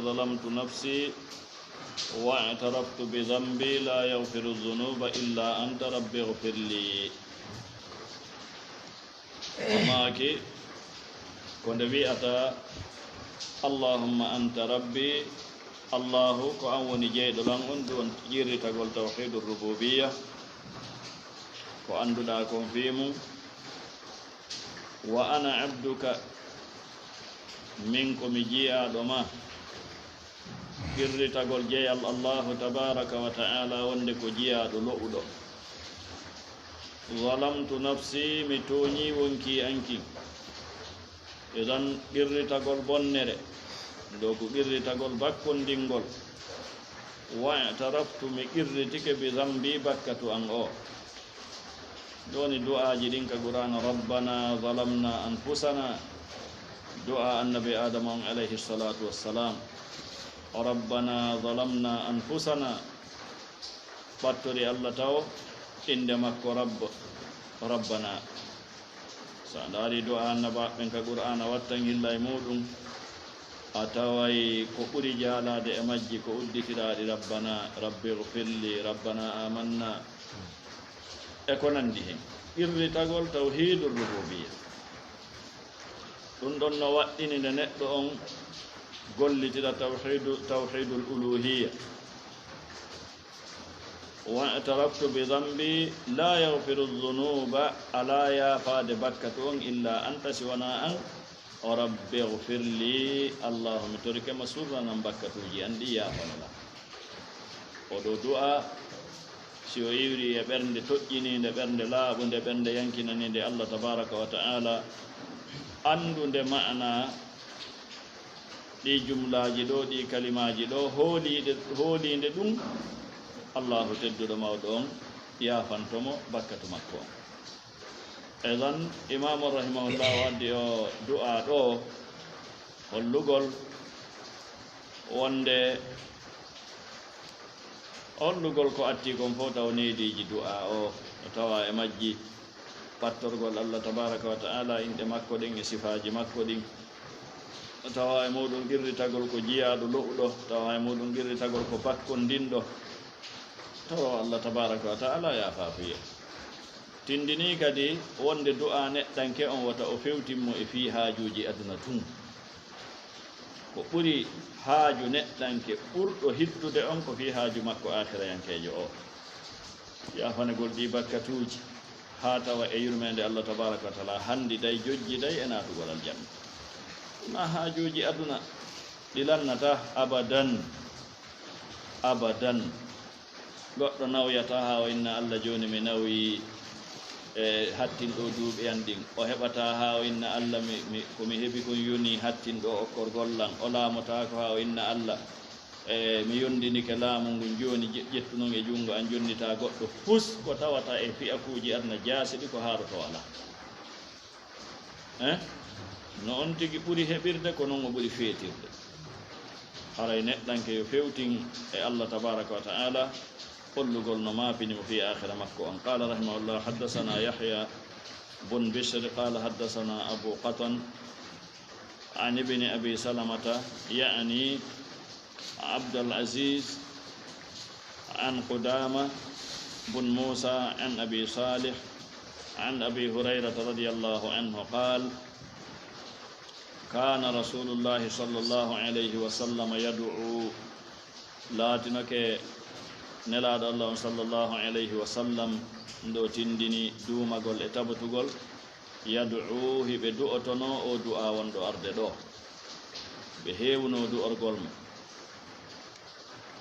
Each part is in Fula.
ظلمت نفسي واعترفت بذنبي لا يغفر الذنوب إلا أنت رب اغفر لي أماكي كنت بيئتا اللهم أنت ربي الله كأوني جيد لنغن دون جيري تقول توحيد الربوبية وأندو داكم فيمو وأنا عبدك منكم جيئا دما جيري تقول جي الله تبارك وتعالى وندك جيئا دلوء ظلمت نفسي متوني ونكي أنكي إذن جيري تقول بنر دوكو جيري تقول بكون دينغول واعترفت مكرتك بذنبي بكة أنغو دوني دعاء جدين كقرآن ربنا ظلمنا أنفسنا دعاء النبي آدم عليه الصلاة والسلام ربنا ظلمنا أنفسنا بطري الله تو عندما ربنا سأداري دعاء النبي من كقرآن واتنجي الله يمودون أتواي كقري جالا دي أمجي كأدي كراري ربنا ربي اغفر لي ربنا آمنا ekonandi hen irritagol tawhidul rububiyya ɗum ɗon no waɗɗini nde neɗɗo on gollitira tawhidul uluhiyya wa i'taraftu bi dhanbi la yaghfiru dhunuba ala yafade bakkatu on illa anta siwana an o rabbi ighfir li allahumma torike masurranan bakkatuji andi yafanala oɗo du'a si o yiwri e ɓernde toƴƴininde ɓernde laaɓunde ɓernde yankinaninde Allah tabaraka wa ta'ala anndude ma'na ɗi jumlaji ɗo ɗi kalimaji ɗo hoolinde ɗum Allahu tedduɗo mawɗo on yafantomo bakkatu makko on edan imamu rahimahullah waddi o du'a ɗo hollugol wonde hollugol ko atti kon fof taw neediji du'a o tawa e majji pattorgol Allah tabaraka wa ta'ala inde makko ɗin e sifaji makko ɗin tawa e muɗum qirritagol ko jiyaɗo lo'uɗo tawa e muɗum qirritagol ko bakkondinɗo tawa Allah tabaraka wa ta'ala yafafuye tindini kadi wonde du'a neɗɗanke on wata o fewtinmo e fi haajuji aduna tun ko ɓuri haaju neɗɗanke ɓurɗo hittude on ko fi haaju makko akhirayankejo o yafanegol ɗi bakkatuji ha tawa e yurmede Allah tabaraka wa taala handi day jojji day e natugol aljanna ma haajuji aduna ɗi lannata abadan goɗɗo nawyata ha o inna Allah joni mi nawi e hattinɗo duuɓi an ɗin o heɓata ha o inna Allah komi heeɓi kon yoni hattinɗo okkorgollan o laamotako ha o inna Allah e mi yondinike laamu ngun joni ƴettunon e junngo an jonnita goɗɗo fus ko tawata e fi'akuji adna jaasi ɗi ko haaroto ala no on tigi ɓuri heɓirde ko noon o ɓuri feetirde haray neɗɗanke yo fewtin e Allah tabaraka wa ta'ala قلقل نمافن في آخر مكة قال رحمه الله حدثنا يحيى بن بشر قال حدثنا أبو قطن عن ابن أبي سلمة يعني عبد العزيز عن قدامة بن موسى عن أبي صالح عن أبي هريرة رضي الله عنه قال كان رسول الله صلى الله عليه وسلم يدعو لا تنك nelaɗo Allah sallallahu alayhi wa sallam ndo tindini duumagol e tabatugol yad'u hiɓe du'otono o du'a wonɗo arde ɗo ɓe heewno du'orgol mo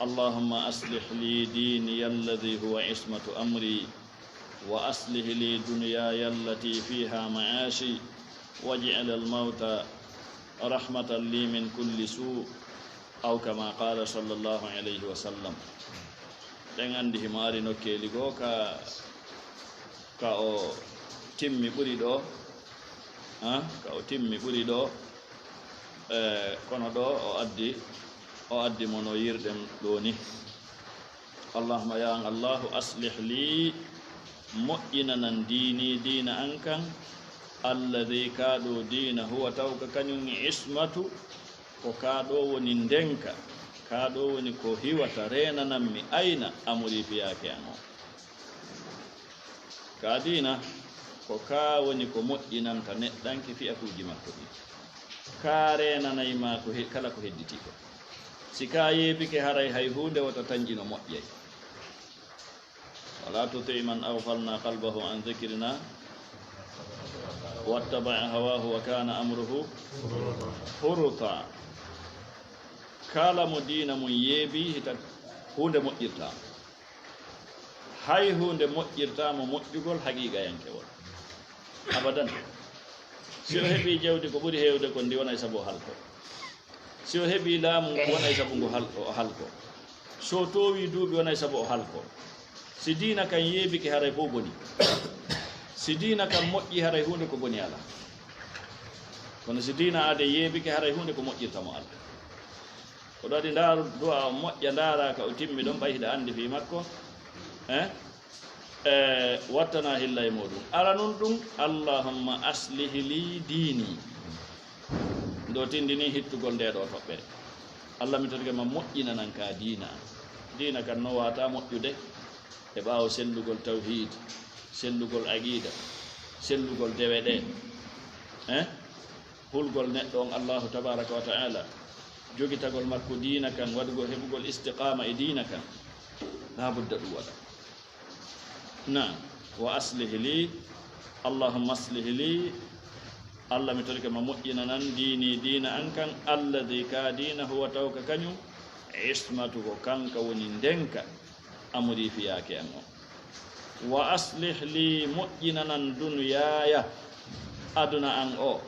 allahumma aslih li dini alladhi huwa ismatu amri wa aslih li dunyaya allati fiha ma'ashi waj'al al-mawta rahmatan li min kulli su' aw kama qala sallallahu alayhi wa sallam ɗen anndi himo ari nokkeeli goo ka o timmi ɓuri ɗo ka o timmi ɓuri ɗo kono ɗo o addi mo no yirɗen ɗo ni allahumma ya allahu aslih li moƴƴinanan diini diina an kan alladi kaaɗo diina huwa taw ka kañum ismatu ko kaɗo woni ndenka kaɗo woni ko hiwata renanammi ayna amuri fiyake an o ka dina ko ka woni ko moƴƴinanta neɗɗanke fiya kuuji makko ɗi ka renanayma ko kala ko hedditi ko si ka yeebike haray hay hunde wota tanjino moƴƴay wala tuti man aghfalna qalbahu an dhikrina wattaba'a hawahu wa kana amruhu furuta kala mo dina mum yeebi hita hunde moƴƴirta hay hunde moƴƴirtamo moƴƴugol haqiqa yankewol abadan si o heeɓi jawdi ko ɓuri hewde ko ndi wona e sabu halko si o heeɓi laamu wona e sabu ngu halko so towi duuɓi wona e sabu o halko si dina kan yeebike haray fof boni si dina kan moƴƴi haray hunde ko boni ala kono si dina ade yeebike haray hunde ko moƴƴirtamo ala ko ɗo waɗi ndaaru du'a o moƴƴa ndaaraka o timmi ɗon ɓay hiɗa anndi fi makko wattana hilla e muɗum ala nun ɗum allahumma aslih li dini ndo tindini hittugol nde ɗo toɓɓere allah mi totike ma moƴƴinanan ka dina kan no wata moƴƴude e ɓaawo sellugol tawhid sellugol aqida sellugol dewe ɗe hulgol neɗɗo on allahu tabaraka wa taala jogitagol makko dina kan waɗugol heɓugol istiqama e dina kan la budda ɗum waɗa na wa aslih li allahumma aslih li allah mi tolike ma moƴƴina nan dina an kan alladi ka dina huwa tawka kañum ismatu ko kanka woni ndenka amuri fiyake an o wa aslih li moƴƴina nan duniyaya aduna an o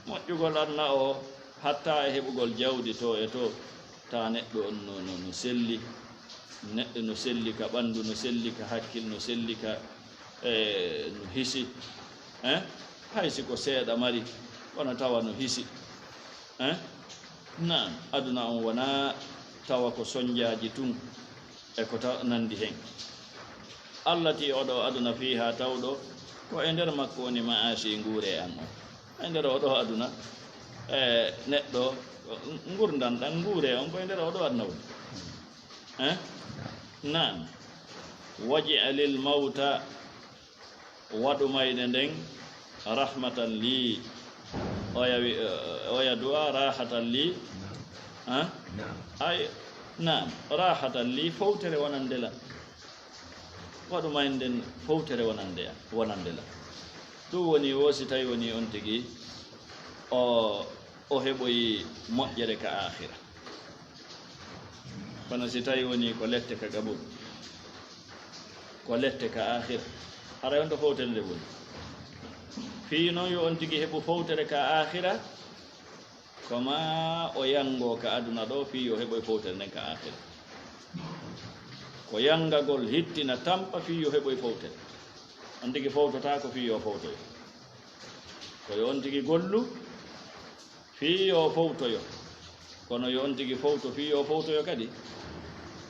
moƴƴugol aduna o hatta e heɓugol jawdi to e to ta neɗɗo on no selli neɗɗo no selli ka ɓanndu no selli ka hakkil no selli ka no hisi hay si ko seeɗa mari wona tawa no hisi nan aduna on wona tawa ko soñjaji tun e ko nandi hen allah ti oɗo aduna fiha tawɗo ko e nder makko woni maasi nguure an o e nder oɗo aduna neɗɗo gurdan ɗan nguure on koye nder oɗo aduna woni nan waj'alil mawta waɗu mayde nden rahmatan li oya du'a rahatan li ay nam rahatan li fowtere wonande la waɗu mayde nden fowtere wonande la ɗum woni wosi tawi woni on tigi o heɓoyi moƴƴere ka akhira kono si tawi woni ko lette ka gabol ko lette ka akhira haray on to fowtere nde woni fi noon yo on tigi heɓu fowtere ka akhira koma o yango ka aduna ɗo fi yo heɓoye fowtere nden ka akhira ko yangagol hittina tampa fi yo heɓoye fowtere on tigi fowtota ko fi yo fowtoyo koyo on tigi gollu fi yo fowtoyo kono yo on tigi fowto fi yo fowtoyo kadi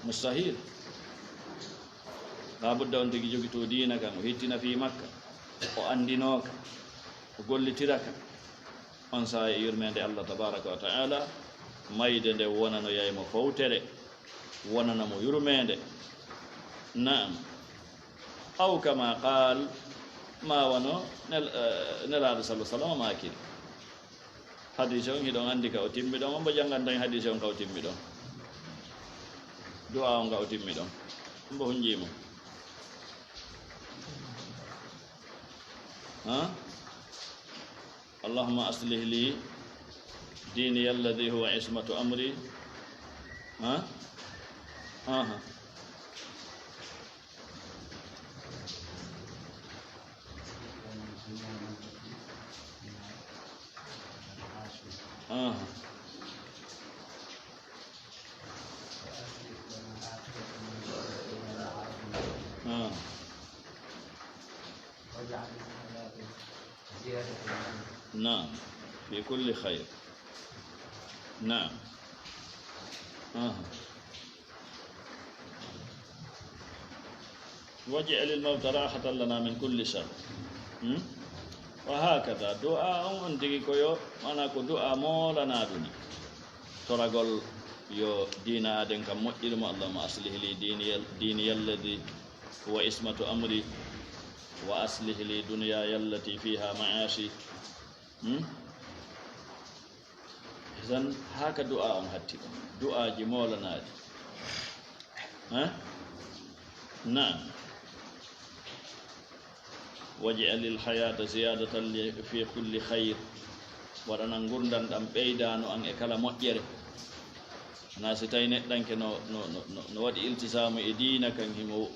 mustahil la budda on tigi jogito dina kan o hittina fi makka o andinoka o gollitiraka on saa e yurmede allah tabaraka wa taala mayde nde wonano yaymo fowtere wonanamo yurmede naam aw kama qal ma wono nelaɗo sallah sallam makiri hadise on hiɗon andi ka o timmi ɗon on mbo jangan tan hadise on ka o timmi ɗon du'a on ka o timmi ɗon on mbo hunjimo allahumma aslih li dini alladhi huwa ismatu amri نعم في كل خير نعم واجعل الموت راحة لنا من كل شر وهكذا دعاء on tigi koyo mana ko du'a molana duni toragol yo dina aden kam moƴƴiri mo allahumma aslih li dini alladhi huwa ismatu amri wa aslih li dunyaya allati fiha ma'ashi izan haka du'a on hatti du'a ji molanaji نعم واجعل الحياة زيادة لي في كل خير ورنا غوندان دام بيدانو ان كلا موجere na si tay neddanke no wadi iltisamu e diina kan himo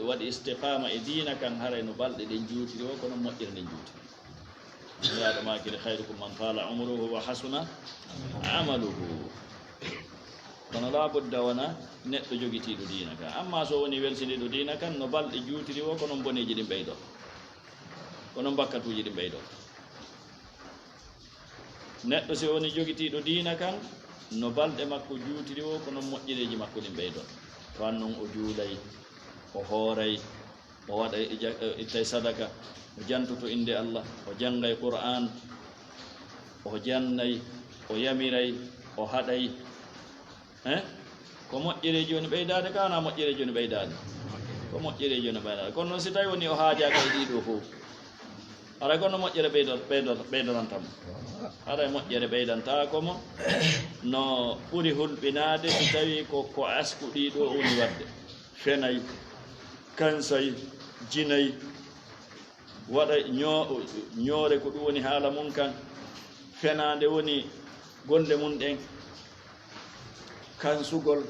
wadi istiqama e diina kan haray no balde den juutiri o kono moƴƴere den juutiri yaado makiri khairukum man tala umruhu wa hasuna amaluhu kono labudda wona neɗɗo jogitiiɗo diina kan amma so woni weltiniiɗo diina kan no balɗe juutiri o kono boneji ɗi ɓeydo kono bakkatuji ɗi ɓeydo neɗɗo so woni jogitiiɗo diina kan no balɗe makko juutiri o kono moƴƴireji makko ɗi ɓeydo to an noon o juulay o hooray o waɗa ittay sadaka o jantoto inde allah o janngay qur'an o jannay o yamiray o haɗay ko moƴƴereji woni ɓeydade ka wona moƴƴereji woni ɓeydade ko moƴƴereji woni ɓeydade kono noon si tawi woni o haajaka e ɗiɗo fof aray kono moƴƴere ɓeydorantamo aray moƴƴere ɓeydantakomo no ɓuri hulɓinade si tawi ko asku ɗiɗo woni wadde fenay kansay jinay waɗa ñoore ko ɗum woni haala mum kan fenade woni gonde mum ɗen kansugol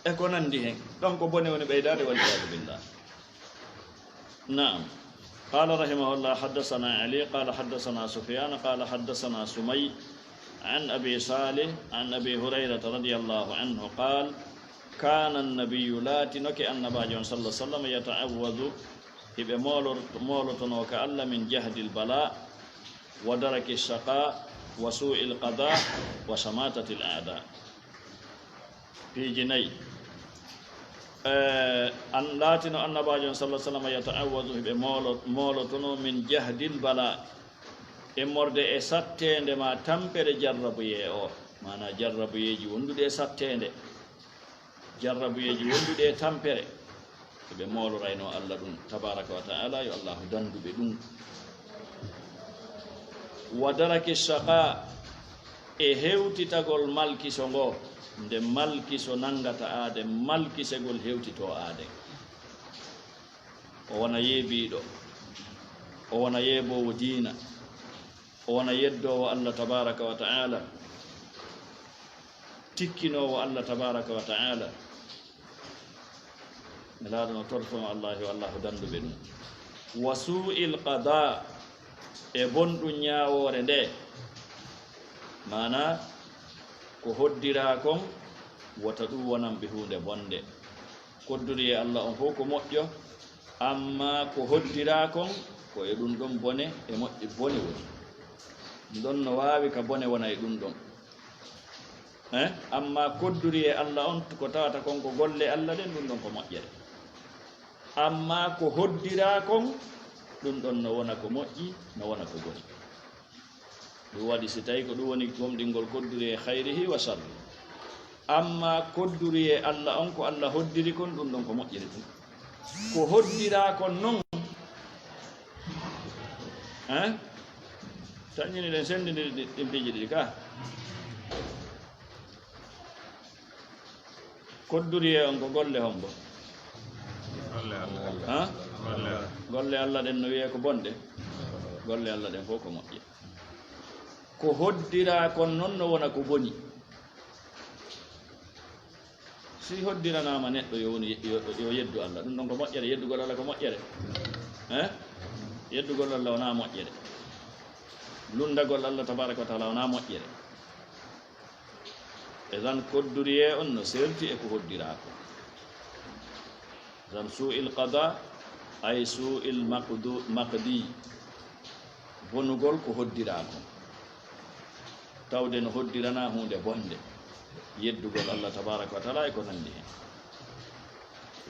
e ko nandi hen ɗon ko bone woni ɓeydade waliyadu billah نعم قال رحمه الله حدثنا علي قال حدثنا سفيان قال حدثنا سمي عن أبي صالح عن أبي هريرة رضي الله عنه قال كان النبي لا تنك أن نبي صلى الله عليه وسلم يتعوذ هب مولتن وكألا من جهد البلاء ودرك الشقاء وسوء القضاء وشماتة الأعداء في جنيه an laatino annabajo sallallahu alaihi wasallam yata'awwadu be molotono min jahdil bala e morde e sattende ma tampere jarrabuye o mana jarrabuyeji wondude e sattende jarrabuyeji wondude e tampere be molorayno Allah dum tabaraka wa ta'ala yo Allah dandube dum wadaraki shaqa e hewtitagol malkiso ngo nde malkiso nangata aade malkisegol hewtito aade o wona yeebiiɗo o wona yeebowo diina o wona yeddowo Allah tabaraka wa ta'ala tikkinowo Allah tabaraka wa ta'ala nelaaɗo no torfomo allahi o allahu danduɓe ɗum wa su'il qada e bonɗum ñaawore nde mana ko hoddira kon wata ɗum wonanɓe hunde bonde kodduri e Allah on fof ko moƴƴo amma ko hoddira kon ko e ɗum ɗon bone e moƴƴi bone woni ɗum ɗon no wawi ka bone wona e ɗum ɗon amma kodduri e Allah on ko tawata kon ko golle Allah ɗen ɗum ɗon ko moƴƴere amma ko hoddira kon ɗum ɗon no wona ko moƴƴi no wona ko boni ɗum waɗi si tawi ko ɗum woni gomɗingol kodduri e hayrihi wa sharri amma kodduri e Allah on ko Allah hoddiri kon ɗum ɗon ko moƴƴiri ɗum ko hoddira kon noon tañini ɗen sendidiri ɗin piiji ɗiɗi ka kodduri e on ko golle hombo golle Allah ɗen no wiye ko bonde golle Allah ɗen fof ko moƴƴi ko hoddira kon noon no wona ko boni si hoddiranama neɗɗo yo yeddu Allah ɗum ɗon ko moƴƴere yeddugol Allah ko moƴƴere yeddugol Allah wona moƴƴere lundagol Allah tabaraka wa taala wona moƴƴere edan kodduri e on no serti e ko hoddira ko dan su'il qada ay su'il maqdi bonugol ko hoddira ko tawde no hoddirana hunde bonde yeddugol Allah tabaraka wa taala e ko nandi hen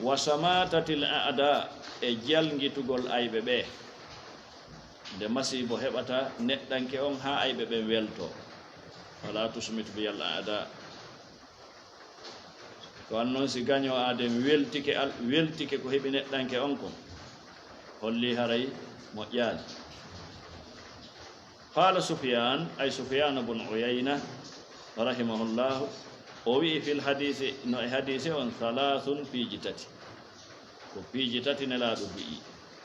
wa samatatil aada e jalngitugol ayɓe ɓe nde masibo heɓata neɗɗanke on ha ayɓe ɓe welto wala tusmitu biyal aada ko an noon si gaño aden weltike ko heɓi neɗɗanke on kon holli haray moƴƴaani qala sufyan ay sufyan bun uyayna rahimahullahu o wi'i fil hadise no e hadise on thalathun piiji tati ko piiji tati nelaaɗo wi'i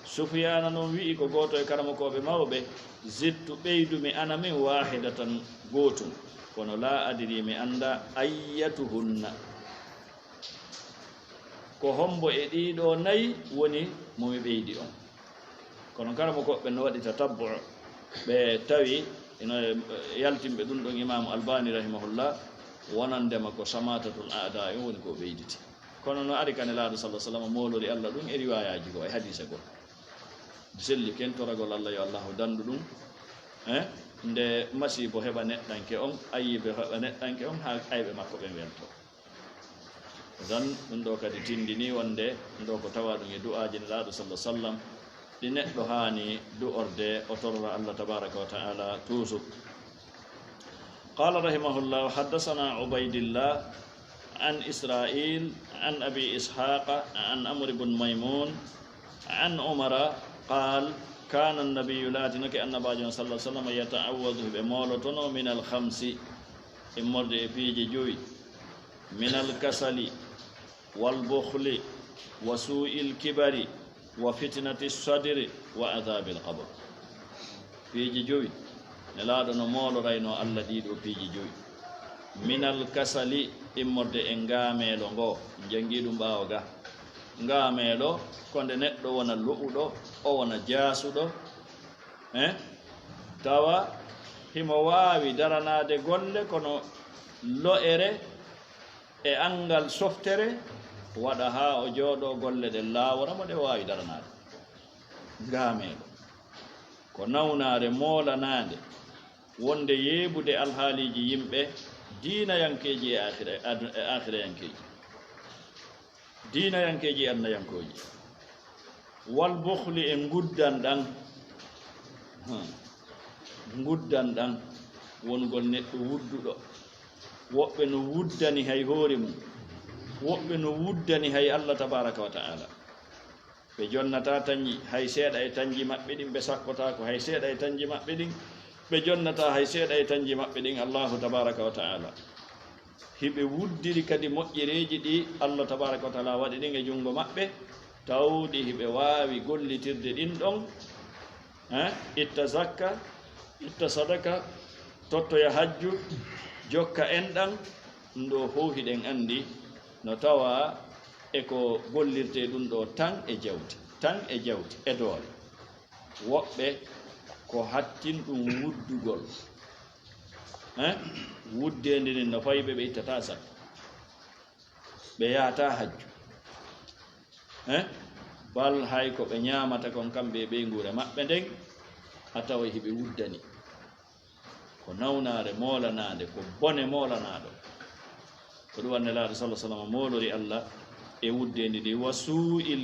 sufyana noon wi'i ko gooto e karamokoɓe mawɓe zittu ɓeydumi ana min wahidatan gootum kono la adiri mi annda ayyatuhunna ko hombo e ɗiɗo nayi woni momi ɓeydi on kono karamokoɓe no waɗi tatabbu ɓe tawi ino yaltimɓe ɗum ɗon imamu albani rahimahullah wonandema ko samatatul aada en woni ko ɓeyditi kono no ari kane laaɗo sallah sallam molori allah ɗum e riwayaji go e hadise goo selli kentoragol allah yo allahu dandu ɗum nde masibo heɓa neɗɗanke on ayiɓe heɓa neɗɗanke on ha ayɓe makko ɓe welto dan ɗum ɗo kadi tindini wonde ɗum ɗo ko tawa ɗum e du'aji nelaaɗo sallah sallam ɗi neɗɗo haani du'orde o torra allah tabaraka wa taala toujours qala rahimahullah haddasana ubaydillah an israil an abi ishaqa an amr ibn maymun an umara qal kana annabiyu laatinake annabajo sallah sallam yata'awwadu ɓe molotono min alhamsi immorde e piiji joyi min alkasali walbukhli wa su'il kibari wa fitnati sadri wa adhabi alqabr piiji joyi nelaaɗo no molorayno allah ɗiɗo piiji joyi min alkasali immorde e ngaameelo ngo jangi ɗum ɓaawo ga ngaameelo konde neɗɗo wona lo'uɗo o wona jaasuɗo tawa himo waawi daranade golle kono lo'ere e angal softere waɗa ha o jooɗo golle ɗe laaworamo ɗe waawi daranade ngaameelo ko nawnare moolanade wonde yeebude alhaaliji yimɓe diinayankeji e akhirayankeji diinayankeji e annayankoji wal bukhli e nguddan ɗan wongol neɗɗo wudduɗo woɓɓe no wuddani hay hoore mum woɓɓe no wuddani hay allah tabaraka wa ta'ala ɓe jonnata tañi hay seeɗa e tañji maɓɓe ɗin ɓe sakkotako hay seeɗa e tañji maɓɓe ɗin ɓe jonnata hay seeɗa e tañji maɓɓe ɗin allahu tabaraka wa ta'ala hiɓe wuddiri kadi moƴƴereji ɗi allah tabaraka wa ta'ala waɗi ɗin e junngo maɓɓe tawɗi hiɓe waawi gollitirde ɗin ɗon itta zakka itta sadaka tottoya hajju jokka enɗan ɗum ɗo fof hiɗen anndi no tawa eko gollirte ɗum ɗo tan e jawti e doole woɓɓe ko hattin ɗum wuddugol wuddende nden no fayiɓe ɓe ittata zakka ɓe yahata hajju bal hay ko ɓe ñamata kon kamɓe e ɓeygure maɓɓe nden a tawa hiɓe wuddani ko nawnare molanade ko bone molanaɗo ko ɗum wanne laaɗo sallah sallam molori allah e wuddendi ndi wa su'il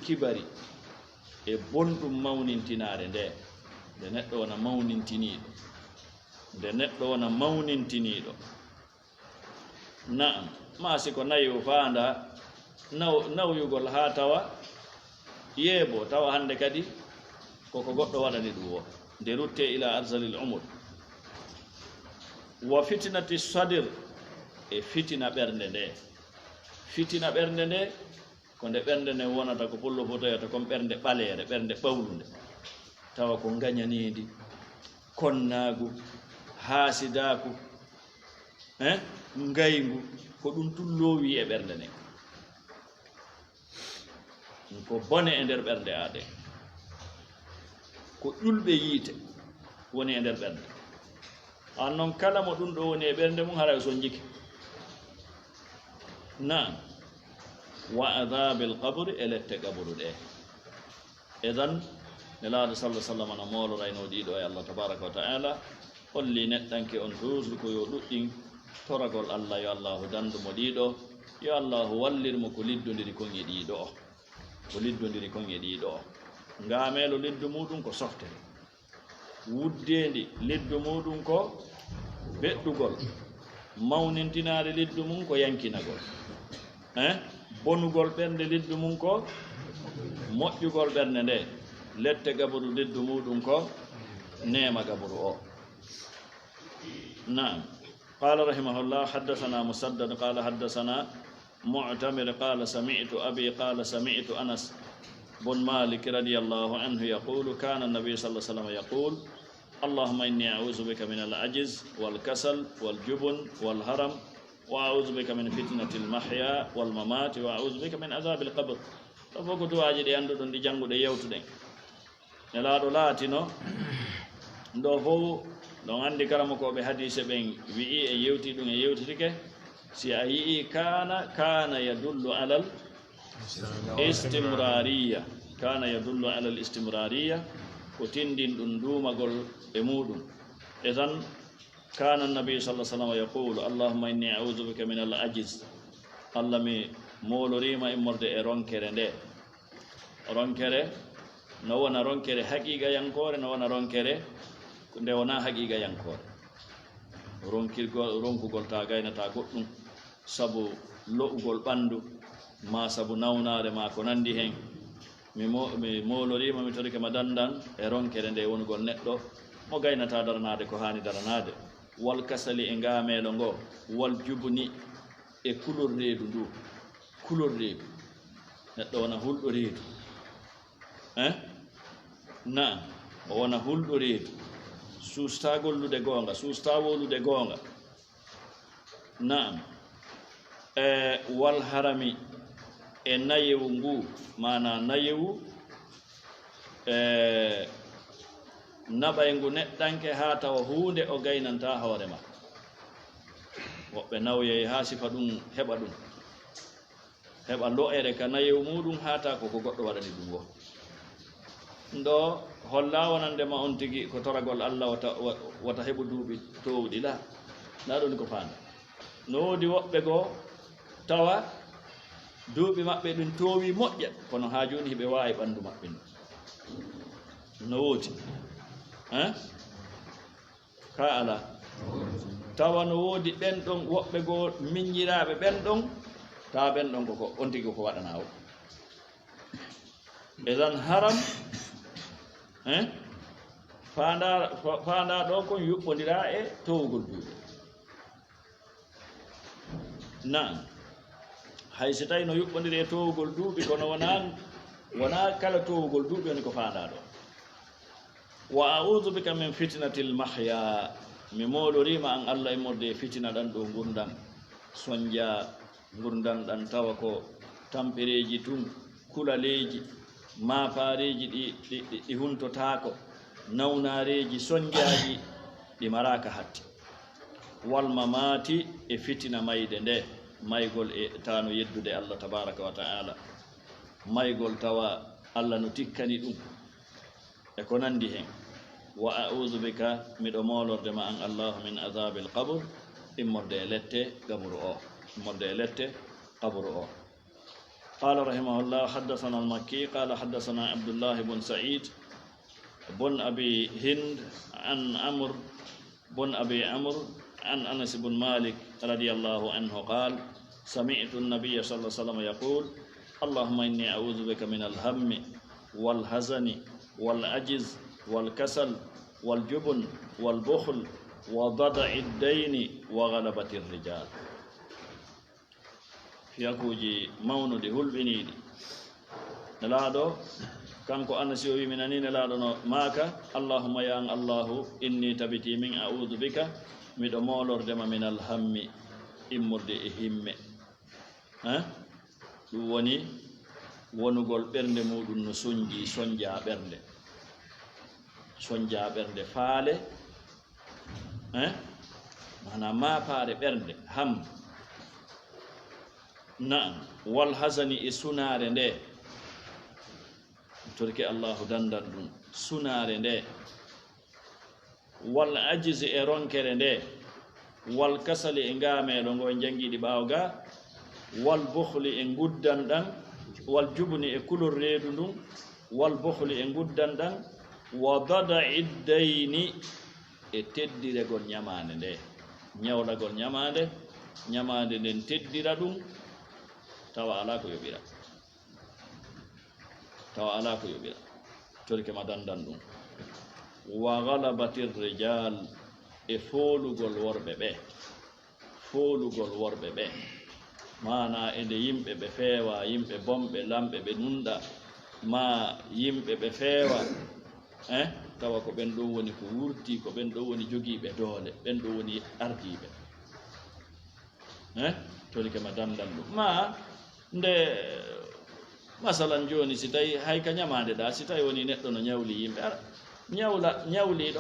kibari e bonɗum mawnintinare nde neɗɗo wona mawnintiniɗo naam maasi ko nayi o faanda nawyugol ha tawa yeebo tawa hande kadi koko goɗɗo waɗani ɗum o nde rutte ila arzalil umur wa fitnati sadir e fitina ɓernde nde ko nde ɓernde nde wonata ko pullo fo tawata kon ɓernde ɓaleere ɓernde ɓawlude tawa ko gañanidi konnaagu haasidaku ngaygu ko ɗum tullowi e ɓernde nde ko bone e nder ɓernde aɗen ko ƴulɓe yiite woni e nder ɓernde an noon kala mo ɗum ɗo woni e ɓernde mum haray son jiki naam wa adabe l qabri e lette qabru ɗe edan nelaaɗo sallah sallam no molorayno ɗiɗo e allah tabaraka wa ta'ala holli neɗɗanke on toujours ko yo ɗuɗɗin toragol allah yo allahu dandumo ɗiɗo yo Allah wallirmo ko liddodiri kon e ɗiɗo o ko liddodiri kon e ɗiɗo o ngamelo liddu muɗum ko softere wuddendi liddu muɗum ko beɗɗugol mawnintinade liddu mum ko yankinagol bonugol ɓernde liddu mum ko moƴƴugol ɓernde nde lette gaburu liddu muɗum ko nema gaburu o نعم قال رحمه الله حدثنا مسدد قال حدثنا معتمر قال سمعت أبي قال سمعت أنس بن مالك رضي الله عنه يقول كان النبي صلى الله عليه وسلم يقول اللهم إني أعوذ بك من العجز والكسل والجبن والهرم وأعوذ بك من فتنة المحيا والممات وأعوذ بك من عذاب القبر فوق دواجي دي أندو دي جانغو دي يوتو دي نلا دولاتينو ndo fo don andi karamo ko be hadise ben wi e yewti dum e yewtitike si a yi kana yadullu alal istimrariya kana yadullu alal istimrariya ko tindin dum dumagol e mudum etan kana nabi sallallahu alaihi wasallam yaqulu allahumma inni a'udhu bika min al ajiz allah mi molorima immorde e ronkere nde ronkere no wona ronkere haqiqa yankore no wona ronkere nde wona haqiqa yankore ronkugol ta gaynata goɗɗum sabu lo'ugol ɓandu ma sabu nawnare ma ko nandi hen mi molorima mi torike ma dandan e ronkere nde wonugol neɗɗo mo gaynata daranade ko hani daranade wal kasali e ngamelo ngo wal jubni e kulol reedu ndu kulol reedu neɗɗo wona hulɗo reedu na o wona hulɗo reedu susta gollude gonga susta wolude gonga naam wal harami e nayewu ngu mana nayewu naɓay ngu neɗɗanke ha tawa hunde o gaynanta hoore ma woɓɓe nawyey ha sifa ɗum heɓa ɗum heɓa lo'ere ka nayewu muɗum hata koko goɗɗo waɗani ɗum wo ndo holla wonandema on tigi ko toragol Allah wata heɓu duuɓi towɗi la ɗum ko fanda no wodi woɓɓe goo tawa duuɓi maɓɓe ɗum towi moƴƴa kono ha joni hiɓe wawi ɓandu maɓɓe no wodi ka ala tawa no wodi ɓen ɗon woɓɓe goo miññiraɓe ɓen ɗon tawa ɓen ɗon koko on tigi ko waɗana o edan haram fanda ɗo kon yuɓɓodira e towugol duuɓi nan hay so tawi no yuɓɓodiri e towugol duuɓi kono wona kala towugol duuɓi woni ko fanda ɗo wa a'udhu bika min fitnatil mahya mi molorima an Allah immorde e fitina ɗan ɗo gurdam soñja gurdam ɗan tawa ko tampereji tun kulaleji mafareji ɗi huntotako nawnareji soñjaji ɗi maraka hatti wal mamati e fitina mayde nde maygol e tano yeddude Allah tabaraka wa ta'ala maygol tawa Allah no tikkani ɗum e ko nandi hen wa a'udhu bika miɗo molorde ma an Allah min azabil qabr immorde e lette gaburu o immorde e lette qabru o قال رحمه الله حدثنا المكي قال حدثنا عبد الله بن سعيد بن أبي هند عن عمرو بن أبي عمرو عن أنس بن مالك رضي الله عنه قال سمعت النبي صلى الله عليه وسلم يقول اللهم إني أعوذ بك من الهم والحزن والعجز والكسل والجبن والبخل وضدع الدين وغلبة الرجال fiyakuji mawnude hulɓiniɗi nelaɗo kanko anasi o wiminani nelaɗo no maaka allahumma ya an allahu inni tabiti min a'udhu bika miɗo molordema min alhammi immorde e himme ɗum woni wonugol ɓernde muɗum no soñji soñja ɓernde faale mana mapare ɓernde ham na'am wal hasani e sunare nde torki Allahu dandan ɗum sunare nde wal ajizi e ronkere nde wal kasali e ngameɗo ngo jangiɗi ɓawga wal bukhli en guddan dan wal jubni e kulor reedu ndun wal bukhli en guddan dan wa dada'i dayni e teddiregol ñamande nde ñawlagol ñamande nden teddira ɗum tawa ala ko yoɓira torike ma dandan ɗum wa galabati rijal e foolugol worɓe ɓe mana ede yimɓe ɓe feewa yimɓe bomɓe lamɓe ɓe nunɗa ma yimɓe ɓe feewa tawa ko ɓen ɗo woni ko wurti ko ɓen ɗo woni jogiiɓe doole ɓen ɗo woni ardiiɓe torike ma dandan ɗum ma nde masalan joni si tawi hay ka ñamande ɗa si tawi woni neɗɗo no ñawli yimɓe ara ñawliɗo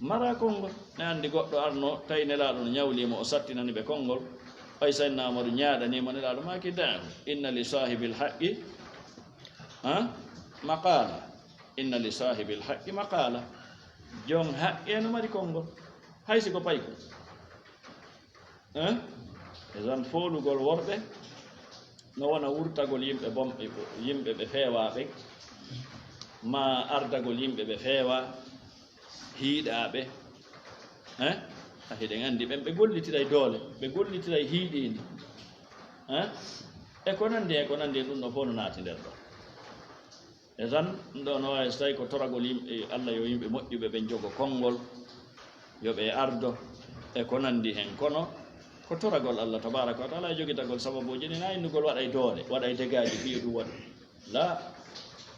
mara konngol ne andi goɗɗo arno tawi nelaɗo no ñawlimo o sattinani ɓe konngol ɓay sayyidina Amadou ñaaɗanimo nelaɗo maki da'ahu inna li sahibil haqqi maqala jon haqqe no mari konngol hay siko pay ko esan foolugol worɓe no wona wurtagol yimɓe bomɓe yimɓe ɓe feewaɓe ma ardagol yimɓe ɓe feewa hiiɗaɓe a hiɗen andi ɓen ɓe gollitiray doole ɓe gollitiray hiiɗindi e ko nandi ɗum ɗo fof no naati nder ɗo e tan ɗo no wawi so tawi ko toragol yimɓe Allah yo yimɓe moƴƴuɓe ɓen jogo konngol yoɓe ardo e ko nandi hen kono ko toragol Allah tabaraka wa taala e jogitagol sababuji ɗi na innugol waɗay doole waɗay degaji fiyo ɗum waɗu la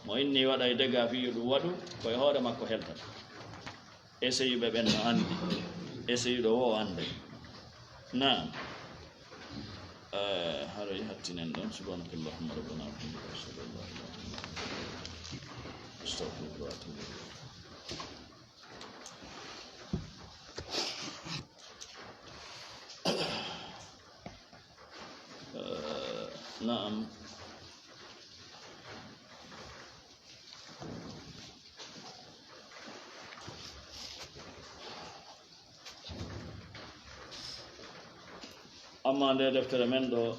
mo inni waɗay dega fiyo ɗum waɗu koye hoore makko heltata eseyuɓe ɓen no andi eseyuɗo wo ande naam haray hattinen ɗon subhanakallahumma rabbana wa bihamdika ashhadu an la ilaha illa anta astaghfiruka wa atubu ilayk نعم أما nde deftere men ɗo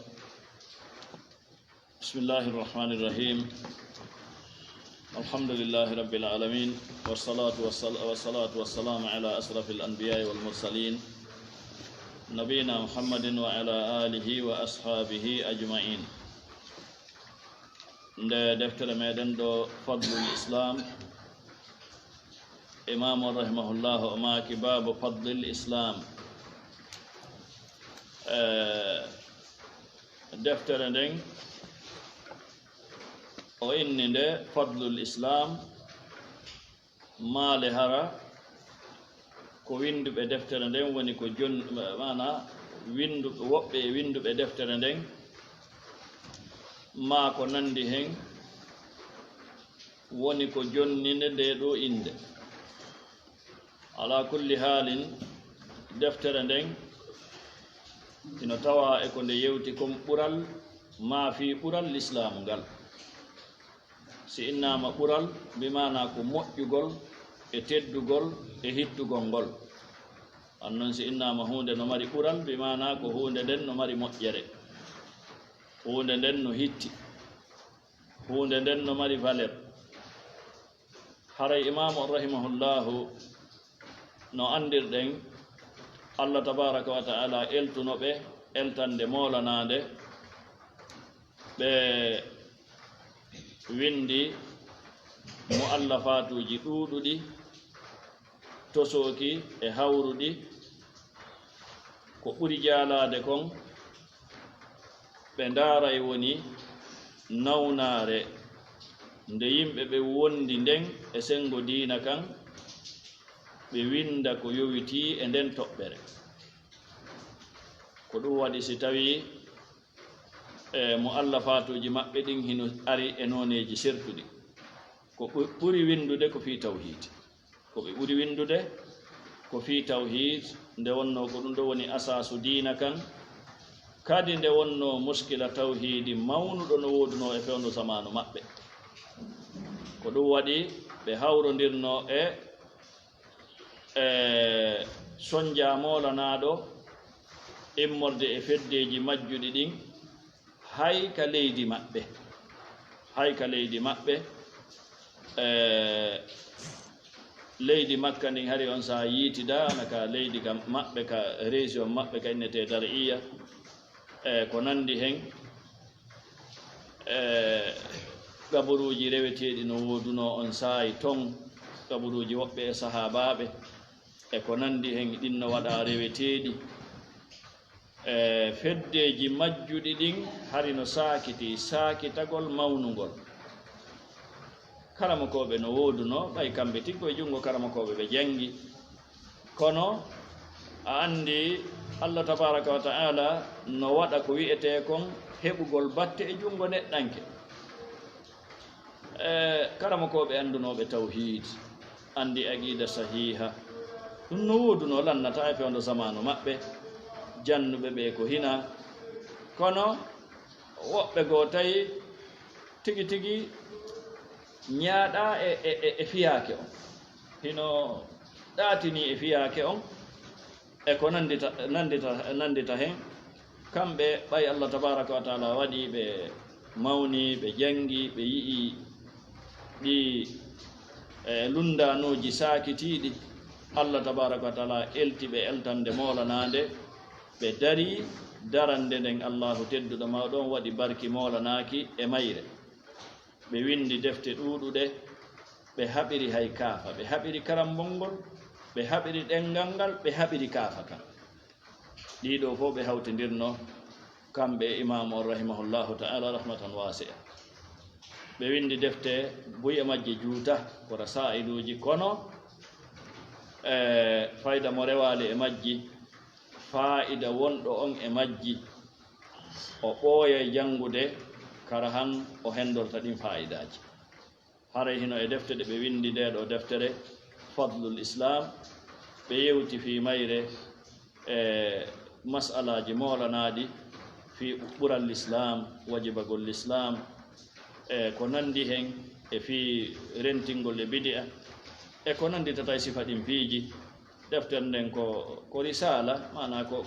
bismillahi irrahmani irrahim alhamdulillahi rabbil alamin wassalatu wassalamu ala asrafil anbiya'i wal mursalin نبينا محمد وعلى آله وأصحابه أجمعين nde deftere meɗen ɗo fadlul islam imamu rahimahullahu o maki babu fadlil islam deftere nden o inni nde fadlul islam maale hara ko winduɓe deftere nden woni ko mana winduɓe woɓɓe e winduɓe deftere nden ma ko nandi hen woni ko jonninde nde ɗo inde ala kulli halin deftere nden ino tawa e ko nde yewti kom ɓural ma fi ɓural l'islamu ngal si innama ɓural bimana ko moƴƴugol e teddugol e hittugol ngol annon si innama hunde no mari ɓural bimana ko hunde nden no mari moƴƴere hunde nden no hitti hunde nden no mari valeur haray imamu rahimahullahu no andirɗen Allah tabaraka wa taala eltunoɓe eltande molanade ɓe windi muallafatuji ɗuɗuɗi tosoki e hawruɗi ko ɓuri jaalade kon ɓe ndaray woni nawnare nde yimɓe ɓe wondi nden e sengo diina kan ɓe winda ko yowiti e nden toɓɓere ko ɗum waɗi si tawi muallafatuji maɓɓe ɗin hino ari e noneji sertuɗi ko ɓuri windude ko fi tawhid ko ɓe ɓuri windude ko fi tawhid nde wonno ko ɗum ɗo woni asasu diina kan kadi nde wonno muskila tawhidi mawnuɗo no woduno e fewndo zamanu maɓɓe ko ɗum waɗi ɓe hawrodirno e soñja molanaɗo immorde e feddeji majjuɗi ɗin hay ka leydi maɓɓe leydi makka ndin hari on saha yiitida naka leydi ka maɓɓe ka région maɓɓe ka innete dar'iya ko nandi hen gaburuji reweteɗi no woduno on saayi ton gaburuji woɓɓe e sahabaɓe e ko nandi hen ɗinno waɗa reweteɗi feddeji majjuɗi ɗin hari no sakiti sakitagol mawnugol karamakoɓe no woduno ɓay kamɓe tiggo e jungo karamakoɓe ɓe jangi kono a andi Allah tabaraka wa ta'ala no waɗa ko wi'ete kon heɓugol batte e jungo neɗɗanke karamakoɓe andunoɓe tawhid andi aqida sahiha ɗum no woduno lannata e fewndo zamanu maɓɓe jannuɓe ɓe ko hina kono woɓɓe goo tawi tigi tigi ñaaɗa e fiyake on hino ɗaatini e fiyake on e ko nandita hen kamɓe ɓay Allah tabaraka wa taala waɗi ɓe mawni ɓe jangi ɓe yii ɗi lundanoji sakitiɗi Allah tabaraka wa taala elti ɓe eltande molanade ɓe dari darande nden Allahu tedduɗo mawɗon waɗi barki molanaki e mayre ɓe windi defte ɗuɗuɗe ɓe haɓiri hay kaafa ɓe haɓiri karambol ngol ɓe haɓiri ɗengal ngal ɓe haɓiri kaafa kam ɗiɗo fof ɓe hawtidirno kamɓe imam on rahimahullahu ta'ala rahmatan wasi'a ɓe windi defte buye majje juuta ko rasailuji kono fayda mo rewali e majji fa'ida wonɗo on e majji o ɓooya jangude kara han o hendorta ɗin fa'idaji haray hino e defte ɗe ɓe windi nde ɗo deftere fadlul islam ɓe yewti fi mayre mas'alaji molanaɗi fi ɓural l'islam wajibagol l'islam ko nandi hen e fi rentingol e bidi'a e ko nandi tata e sifa ɗin piiji deftere nden ko risala mana ko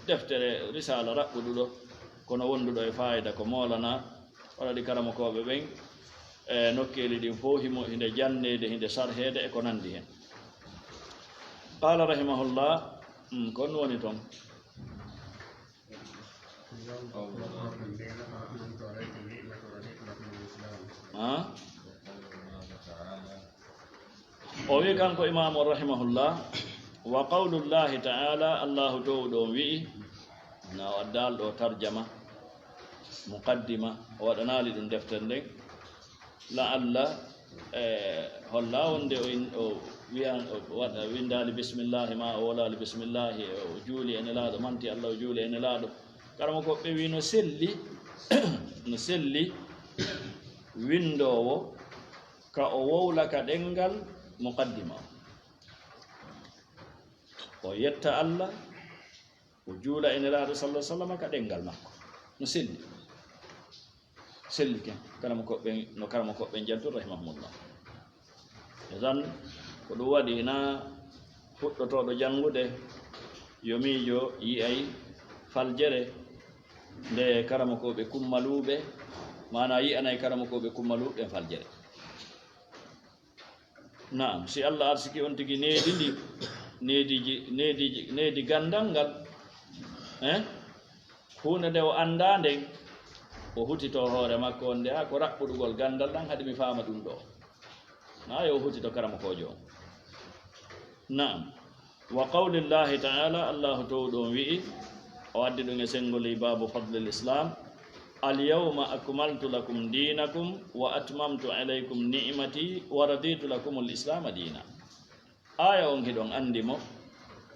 deftere risala raɓɓuɗuɗo kono wonduɗo e fayida ko molana waɗaɗi karamakoɓe ɓen e nokkeli ɗin fof hinde jannede hinde sarhede e ko nandi hen qala rahimahullah kon woni toon o wi kanko imamu rahimahullah wa qawlullahi ta'ala allahu towɗo wi'i na waddal ɗo tarjama muqaddima o waɗanali ɗum deftere nden la'alla holla wonde o wiyan waɗa windali bisimillahi ma o wolali bisimillahi o juuli ene laaɗo manti allah o juuli ene laaɗo karama ko ɓe wi no selli no selli windowo ka o wowlaka ɗengal muqaddima o yetta allah o juula ene laaɗo sallah sallam ka ɗengal makko no selli ken karama koɓɓe no karama koɓɓe jaltu rahimahumullah edan ko ɗum waɗi na fuɗɗotoɗo jangude yo miijo yiyay faljere nde karama koɓe kummaluɓe mana yiyanay karama koɓe kummaluɓe faljere naam si allah arsiki on tigi needi gandal ngal hunde nde o anda nden o hutito hoore makko on nde ha ko raɓɓuɗugol gandal ɗan haɗi mi faama ɗum ɗo na yo hutito karama kojo on naam wa qawlillahi ta'ala allahu towɗon wi'i o addi ɗum e sengoli babu fadlil islam alyawma akmaltu lakum dinakum wa atmamtu alaykum ni'mati wa raditu lakum al-islama dina aya on hiɗon andi mo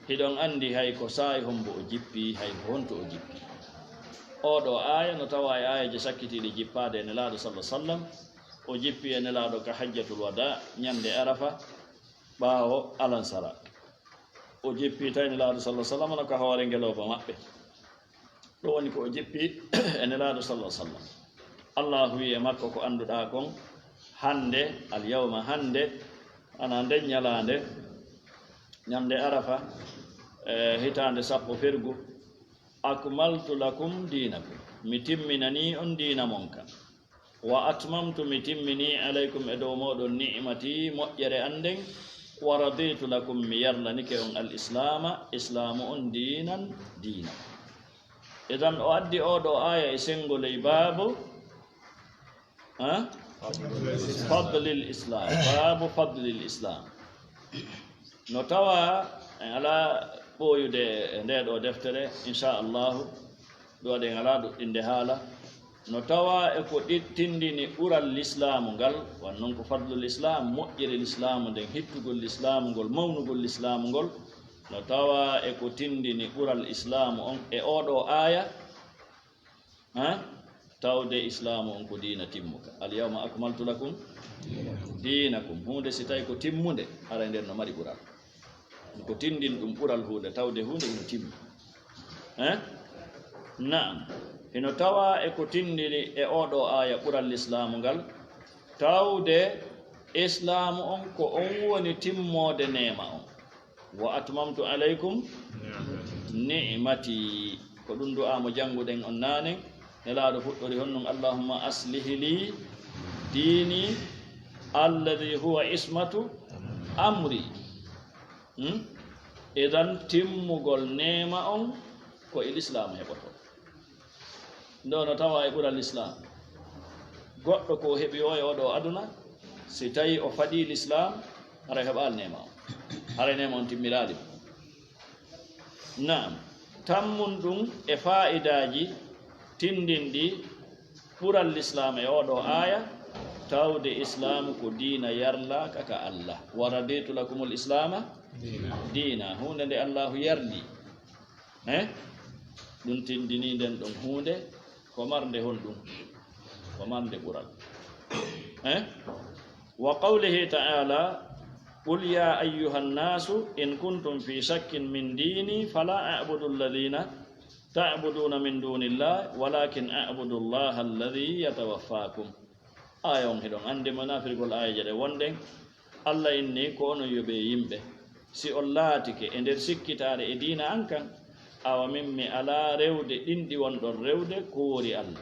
hiɗon andi hay ko saayi hombo o jippi hay ko honto o jippi oɗo aya no tawa e ayaji sakkitiɗi jippade e nelaɗo sallah sallam o jippi e nelaɗo ka hajjatul wada ñande arafa ɓaawo alansara o jippi tawi nelaɗo sallah sallam no ka hoore ngeloba maɓɓe ɗo woni ko o jippi e nelaɗo sallah sallam allahu wi e makko ko annduɗa kon hande alyawma hande ana nden ñalande ñande arafa hitande sappo fergu akmaltu lakum dinakum mitimminani on dina monka wa atmamtu mitimmini alaykum edo modon ni'mati moƴƴere anden wa raditu lakum mi yarlanike on al islamu on dinan dina idan o addi oɗo aya e sengoley babu fadlil islam babu fadlil islam no tawa ala ɓoyude e ndeɗo deftere inchallahu ɗo waɗen ala ɗuɗɗinde haala no tawa e ko tindini ɓural l'islamu ngal wan noon ko fadlul islam moƴƴere l'islamu nden hittugol l'islamu ngol mawnugol l'islamu ngol no tawa e ko tindini ɓural islamu on e oɗo aya tawde islamu on ko dina timmuka alyawma akmaltu lakum dinakum hunde si tawi ko timmude ara nder no mari ɓural ko tindin ɗum ɓural hunde tawde hunde ino timmi naam ino tawa e ko tindini e oɗo aya ɓural l'islamu ngal tawde islamu on ko on woni timmode nema on wa atmamtu alaykum ni'mati ko ɗum du'amo jannguɗen on nanen nelaɗo fuɗɗori honnon allahumma aslih li dini alladhi huwa ismatu amri idan timmugol nema on ko e l'islamu heɓoto ndo no tawa e ɓural l'islam goɗɗo ko heɓi o e oɗo aduna si tawi o faɗi l'islam hara heɓal nema o hara nema on timmiraɗi naam tammun ɗum e fa'idaji tindinɗi ɓural l'islam e oɗo aya tawde islam ko dina yarlaka ka allah wa raditu lakumul islama dina hunde nde allahu yarli ɗum tindini nden ɗon hunde ko marde honɗum ko marde ɓural wa qawlihi ta'ala qul ya ayyuha nnasu in kuntum fi shakkin min dini fala a'budu alladhina ta'buduna min dunillah walakin a'budu allaha alladhi yatawaffakum aya on heɗon ande manafirgol aya jeɗe wonden allah inni ko onon yoɓe yimɓe si on laatike e nder sikkitare e dina an kan awa min mi ala rewde ɗinɗi wonɗon rewde ko wori allah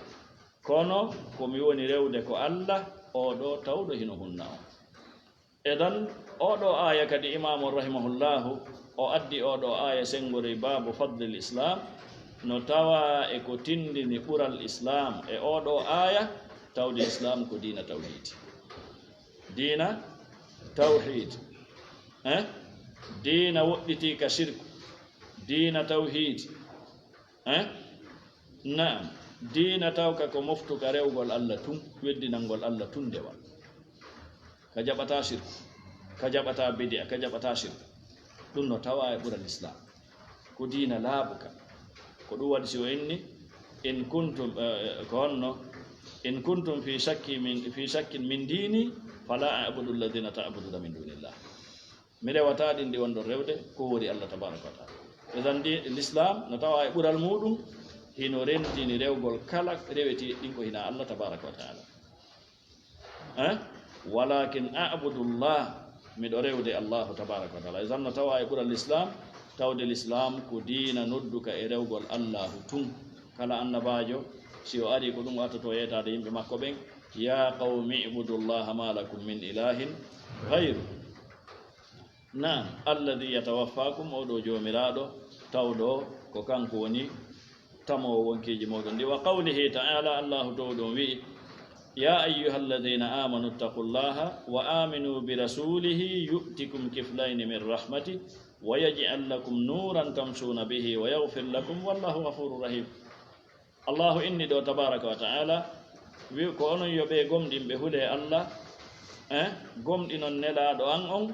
kono komi woni rewde ko allah oɗo tawɗo hino hunna o edan oɗo aya kadi imamu rahimahullahu o addi oɗo aya sengori babu fadlil islam no tawa e ko tindini ɓural islam e oɗo aya tawde islam ko dina tawhid dina tawhid dina woɗɗiti ka shirku dina tawhid naam dina tawka ko moftuka rewgol allah tun weddinangol allah tun ndewal ka jaɓata shirku ka jaɓata bidia ka jaɓata shirku ɗum no tawa e ɓural islam ko dina laaɓuka ko ɗum waɗi si o inni in kuntum ko honno in kuntum fi shakkin min dini fala a'budu alladhina ta'buduna min dunillah mi rewata ɗin ɗi wonɗon rewde ko wori allah tabaraka wa taala edan l'islam no tawa e ɓural muɗum hino rentini rewgol kala reweti ɗin ko hina allah tabaraka wa taala walakin a'budullah miɗo rewde allahu tabaraka wa taala edan no tawa e ɓural l'islam tawde l'islam ko dina nodduka e rewgol allahu tun kala annabajo si o ari ko ɗum watoto yeytade yimɓe makko ɓen ya qawmi ibudullaha ma lakum min ilahin gayru naam alladhi yatawaffakum oɗo jomiraɗo tawɗo ko kanko woni tamowo wonkiji moɗon ndi wa qawlihi ta'ala allahu to ɗum wi ya ayyuha alladhina amanu ittaqullaha wa aminu bi rasulihi yu'tikum kiflayni min rahmati wa yaj'al lakum nuran tamshuna bihi wa yaghfir lakum wallahu ghafurur rahim allahu inni ɗo tabaraka wa ta'ala wi ko onon yoɓe gomɗinɓe huule allah gomɗinon nelaɗo an on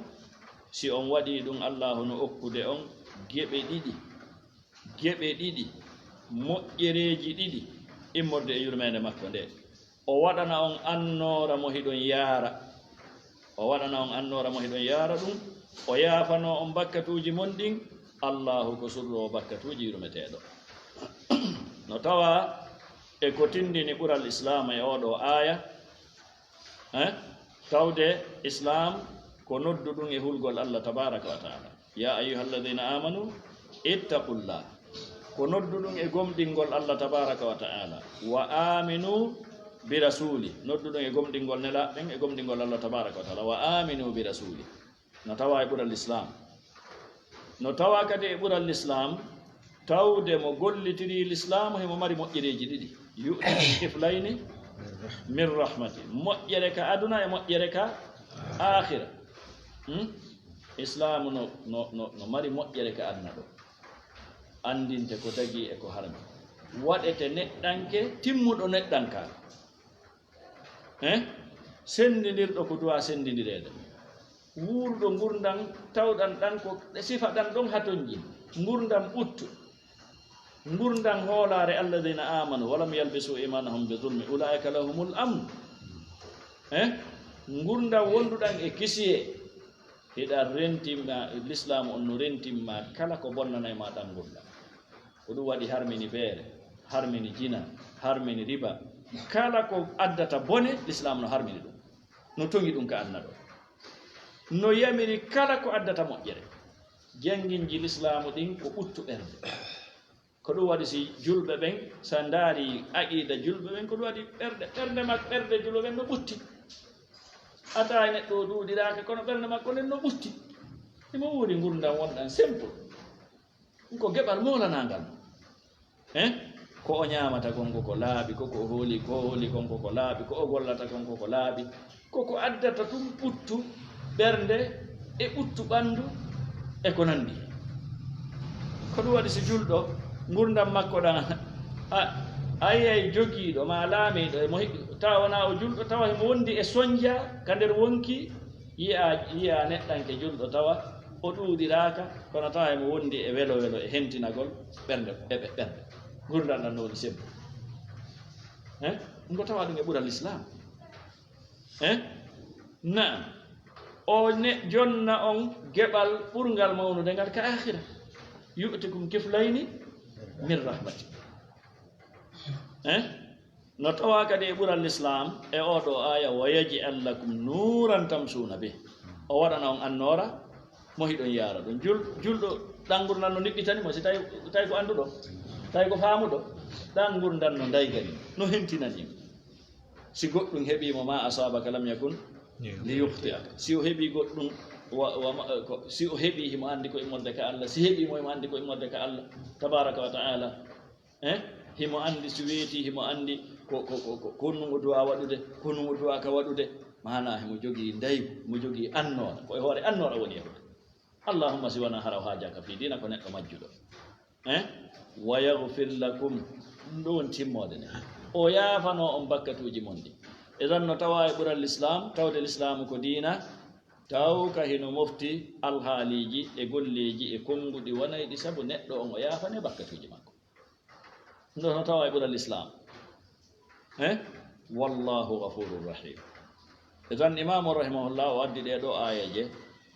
si on waɗi ɗum allahu no okkude on geɓe ɗiɗi moƴƴereji ɗiɗi immorde e yurmede makko nde o waɗana on annora mo hiɗon yaara ɗum o yaafano on bakkatuji mon ɗin allahu ko surro bakkatuji yurmeteɗo no tawa e ko tindini ɓural islam e oɗo aya tawde islam ko noddu ɗum e hulgol allah tabaraka wa taala ya ayyuha alladhina amanu ittaqullah ko nodduɗum e gomɗingol Allah tabaraka wa ta'ala wa aminu bi rasuli nodduɗum e gomɗingol nelaɗen e gomɗingol Allah tabaraka wa ta'ala wa aminu bi rasuli no tawa e ɓural l'islam no tawa kadi e ɓural l'islam tawde mo gollitiri l'islam hemo mari moƴƴereji ɗiɗi yu'ti kiflayni min rahmati moƴƴere ka aduna e moƴƴere ka akhira islam no mari moƴƴere ka aduna ɗo andinte ko tagi e ko harmi waɗete neɗɗanke timmuɗo neɗɗanka sendidirɗo ko duwa sendidirede wuurɗo gurdam tawɗan ɗan ko sifa ɗan ɗon hatonji gurdam ɓuttu gurdam hoolare alladina amanu walam yalbisu imanahum bi zulmi ulaika lahumul amn gurdam wonduɗan e kisiye hiɗa rentimma l'islam on no rentimma kala ko bonnana e ma ɗan gurdam ko ɗum waɗi harmini feere harmini jina harmini riba kala ko addata bone l'islam no harmini ɗum no toŋi ɗum ka anna ɗo no yamiri kala ko addata moƴƴere janginji l'islamu ɗin ko ɓuttu ɓerde ko ɗum waɗi si julɓe ɓen sa ndaari aqida julɓe ɓen ko ɗum waɗi ɓerde makko ɓerde julɓe ɓen no ɓutti ata neɗɗo o duuɗiraka kono ɓerde makko nden no ɓutti imo wuuri gurdam wonɗan simple ɗum ko geɓal molanangal ko o ñamata konko ko laaɓi koko hooli konko ko laaɓi ko o gollata konko ko laaɓi koko addata ɗum ɓuttu ɓernde e ɓuttu ɓandu e ko nandi ko ɗum waɗi si julɗo gurdam makko ɗan ayiyay jogiiɗo ma laamiɗo emo tawa wona o julɗo tawa hemo wondi e soñdia ka nder wonki yiya neɗɗanke julɗo tawa o ɗuuɗiraka kono tawa hemo wondi e welo e hentinagol ɓernde ɓerde gurdam ɗan no woni sembo ɗum ko tawa ɗum e ɓural l'islam naam o jonna on geɓal ɓurgal mawnude ngal ka akhira yu'tikum kiflayni min rahmati no tawa kadi e ɓural l'islam e oɗo aya wa yaj'al lakum nuran tamsuna bih o waɗana on annora mo hiɗon yaara ɗum julɗo ɗan gurdam no niɓɓitani mo si tawi ko annduɗo tawi ko faamuɗo ɗan gurdam no daygani no hentinanimo si goɗɗum heɓimo ma asabaka lam yakun li yukhti'aka si o heɓi goɗɗum si o heɓi himo andi ko immorde ka Allah si heɓimo himo andi ko immorde ka Allah tabaraka wa ta'ala himo andi si weeti himo andi konnumo duwa waɗude konnumo duwa ka waɗude mana himo jogii ndaygu himo jogii annora koye hoore annora woni yahude allahumma si wona haraw haajaka fi dina ko neɗɗo majjuɗo wa yaghfir lakum ɗum ɗo woni timmode nde o yaafano on bakkatuji mon ɗi idan no tawa e ɓural l'islam tawde l'islamu ko diina taw ka hino mofti alhaaliji e golleji e konnguɗi wonayɗi sabu neɗɗo on o yaafane bakkatuji makko ɗo no tawa e ɓural l'islam wallahu ghafurur rahim idan imamu rahimahullah o addi ɗeɗo ayaje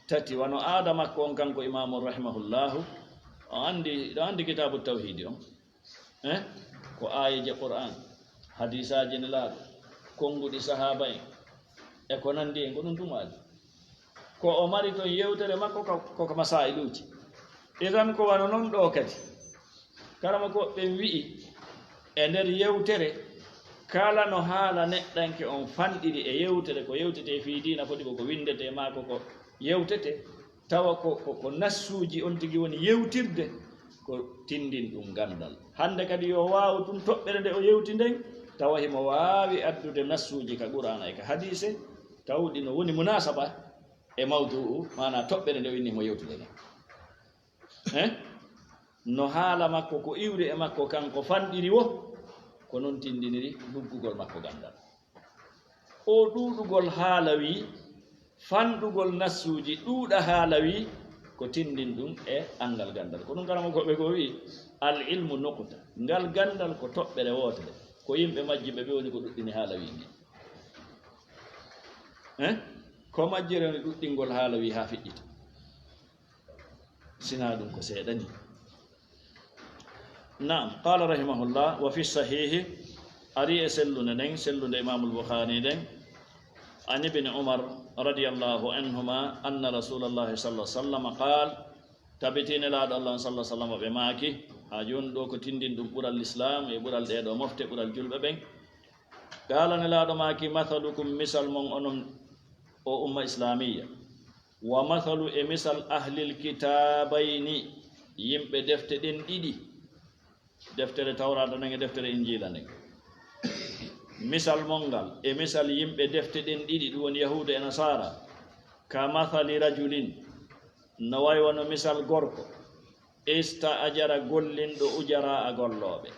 tati wano aada makko on kanko imamu rahimahullahu o andi kitabu tawhidi on ko ayaje qur'an hadisaji nelaaɗo konnguɗi sahaba en e ko nandi en ko ɗum tumaali ko o mari toon yewtere makko koko masailuji idan ko wano noon ɗo kadi karama ko ɓen wi'i e nder yewtere kala no haala neɗɗanke on fanɗiri e yewtere ko yewtete fi dina foti ko windete maako ko yewtete tawa ko nassuji on tigi woni yewtirde ko tindin ɗum gandal hande kadi yo waaw ɗum toɓɓere nde o yewti nden tawa himo waawi addude nassuji ka qur'ana e ka hadise tawɗi no woni munasaba e mawdu'u mana toɓɓere nde o inni himo yewtude nden no haala makko ko iwri e makko kanko fanɗiri wo ko noon tindiniri luggugol makko gandal o ɗuuɗugol haala wi fanɗugol nassuji ɗuuɗa haala wi ko tindin ɗum e angal gandal ko ɗum karama koɓe ko wi al ilmu nuqta ngal gandal ko toɓɓere wotere ko yimɓe majjiɓe ɓe woni ko ɗuɗɗini haala wi ndi ko majjire woni ɗuɗɗingol haala wi ha fiƴƴita sina ɗum ko seeɗani نعم قال رحمه الله وفي الصحيح أري سلون إمام البخاري عن ابن عمر رضي الله عنهما أن رسول الله صلى الله عليه وسلم قال تبتين لاد الله صلى الله عليه وسلم بماكي ha joni ɗo ko tindin ɗum ɓural l'islam e ɓural ɗeɗo mofte ɓural julɓe ɓen galane laaɗo maki mathalukum misal mon onon o umma islamiyya wa mathalu e misal ahlil kitabayni yimɓe defte ɗen ɗiɗi deftere tawrata nden e deftere injila nden misal mon ngal e misal yimɓe defte ɗen ɗiɗi ɗum woni yahuda e nasara ka mathali rajulin no way wono misal gorko ista ajara gollinɗo ujara a golloɓe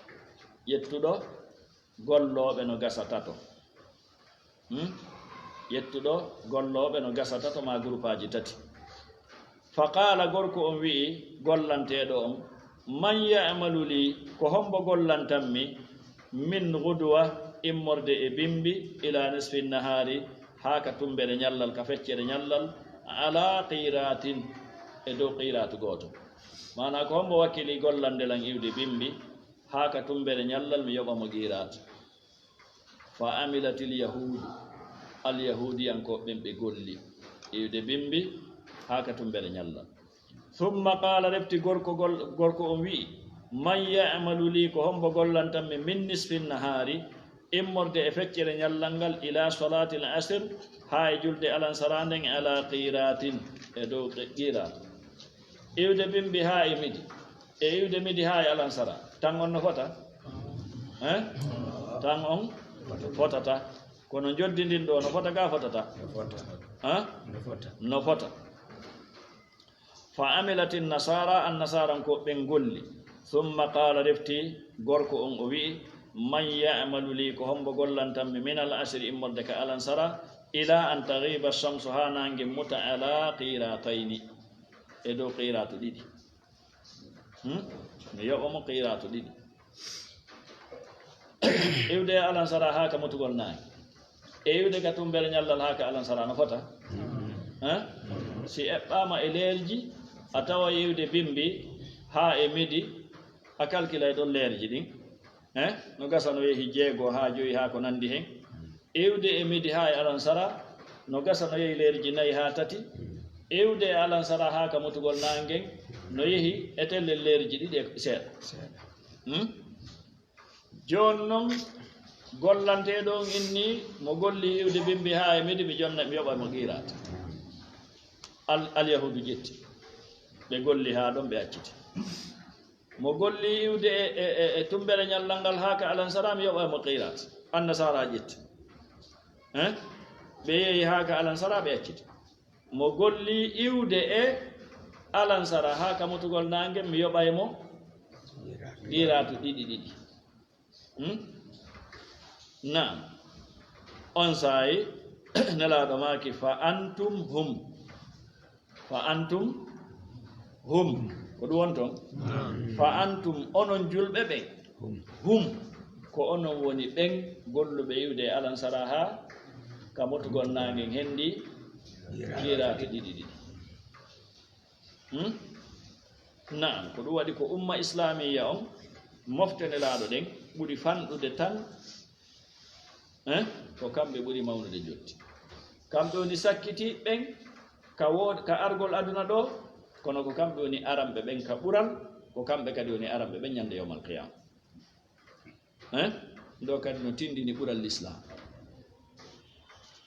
ƴettuɗo golloɓe no gasa tato ƴettuɗo golloɓe no gasa tato ma groupe aji tati fa qala gorko on wi'i gollanteɗo on man ya'malu li ko hombo gollantanmi min gudwa immorde e bimbi ila nisfi nahari haka tumbere ñallal ka feccere ñallal ala qiratin e dow qiratu goto mana ko hombo wakkili gollande lan iwde bimbi haka tumbere ñallal mi yoɓamo qirat fa amilatil yahudu al yahudiyankoɓe ɓe golli iwde bimbi haka tumbere ñallal thumma qala refti gorko on wi'i man ya'malu li ko hombo gollantanmi min nisfi nahari immorde e feccere ñallal ngal ila salati l asr ha e julde alansara nden ala qiratin e dow qirat iwde bimbi ha e midi e iwde midi ha e alansara tan on no fota tan on fotata kono joddindin ɗo no fota ga fotata no fota fa amilati nasara an nasaranko ɓen golli thumma qala refti gorko on o wi'i man ya'malu li ko hombo gollantanmi min al asri immorde ka alansara ila an taghiba shamsu ha nange muta ala qiratayni e dow qiratu ɗiɗi mi yoɓamo qiratu ɗiɗi iwde alansara ha ka mutugol nange e iwde ka tumbere ñallal ha ka alansara no fota si eɓɓama e leerji a tawa iwde bimbi ha e midi a calculay ɗon leerji ɗin no gasa no yehi 6 ha 5 ha ko nandi hen iwde e midi ha e alansara no gasa no yehi leerji 4 ha 3 iwde e alansara ha ka mutugol nangen no yehi e telle leerji ɗiɗi e seeɗa joni noon gollanteɗon inni mo golli iwde bimbi ha e midi mi jonna mi yoɓa mo qirata al yahudu ƴetti ɓe golli ha ɗon ɓe acciti mo golli iwde e tumbere ñallal ngal ha ka alansara mi yoɓa mo qirat annasara ƴetti ɓe yeehi ha ka alansara ɓe acciti mo golli iwde e alansara ha ka mutugol nangue mi yoɓay mo qiratu ɗiɗi ɗiɗi naam on saayi nelaɗo maki fa antum hum ko ɗum won toon fa antum onon julɓe ɓen hum ko onon woni ɓen golluɓe iwde e alansara ha ka motugol nangen hendi qiratu ɗiɗi ɗiɗi naam ko ɗum waɗi ko umma islamiya on mofte nelaɗo ɗen ɓuri fanɗude tan ko kamɓe ɓuri mawnude jotti kamɓe woni sakkiti ɓen ka argol aduna ɗo kono ko kamɓe woni aramɓe ɓen ka ɓural ko kamɓe kadi woni aramɓe ɓen ñande yawmal qiyama ɗo kadi no tindini ɓural l'islam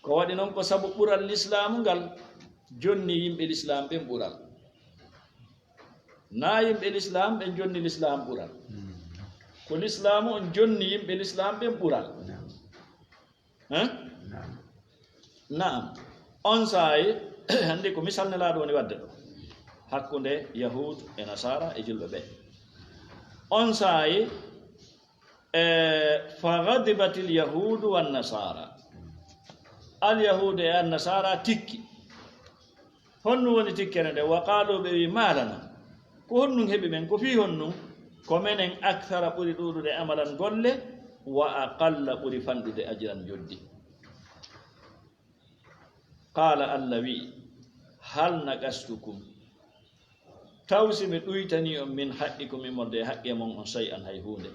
ko waɗi noon ko sabu ɓural l'islam ngal jonni yimɓe l'islam ɓen ɓural na yimɓe l'islam ɓen jonni l'islam ɓural ko l'islamu on jonni yimɓe l'islam ɓen ɓural naam on saayi hande ko misal nelaɗo woni wadde ɗo hakkunde yahud e nasara e julɓe ɓe on saayi fa ghadibat il yahudu wan nasara al yahude e an nasara tikki honnu woni tikkere nde wa qalu ɓe wi malana ko honnum heeɓi men ko fi honnum ko menen akthara ɓuri ɗuɗude amalan golle wa aqalla ɓuri fanɗude ajiran joddi qala allah wi hal naqastukum tawsi mi ɗuytani on min haqqikum immorde haqqe mon on say an hay hunde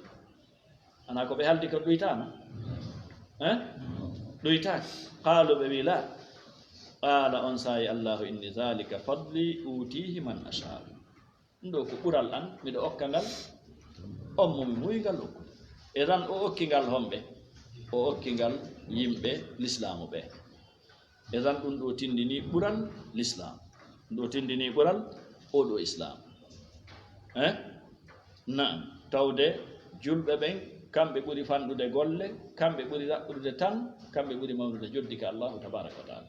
ana ko ɓe haldi ko ɗuytama ɗuytaki qalu ɓe wi la qala on sayi allahu inni dhalika fadli utihi man asha ɗum ɗo ko ɓural an miɗo okka ngal ommomi muygal okkude e tan o okkingal homɓe o okkingal yimɓe l'islamu ɓe e tan ɗum ɗo tindini ɓural l'islam ɗum ɗo tindini ɓural oɗo islam naam tawde julɓe ɓen kamɓe ɓuri fanɗude golle kamɓe ɓuri raɓɓude tan kamɓe ɓuri mawnude joddika allahu tabaraka wa taala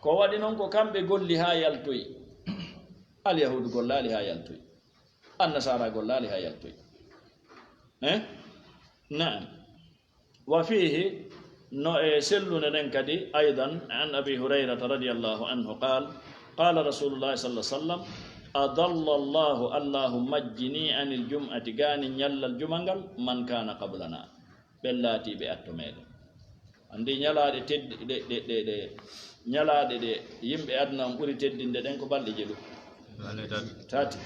ko waɗi noon ko kamɓe golli ha yaltoyi alyahudu gollali ha yaltoyi annasara gollali ha yaltoyi naam wa fihi no e sellude nden kadi aidan an abi hurayrata radiallahu anhu qala rasulullahi sallah sallam adalla allahu allahu majjini anil jum'ati gani ñallal jumangal man kana qablana ɓen laatiɓe atto meɗen andi ñalaɗe teddi ɗe ñalaɗe ɗe yimɓe aduna on ɓuri teddinde ɗen ko balɗe jeɗu tati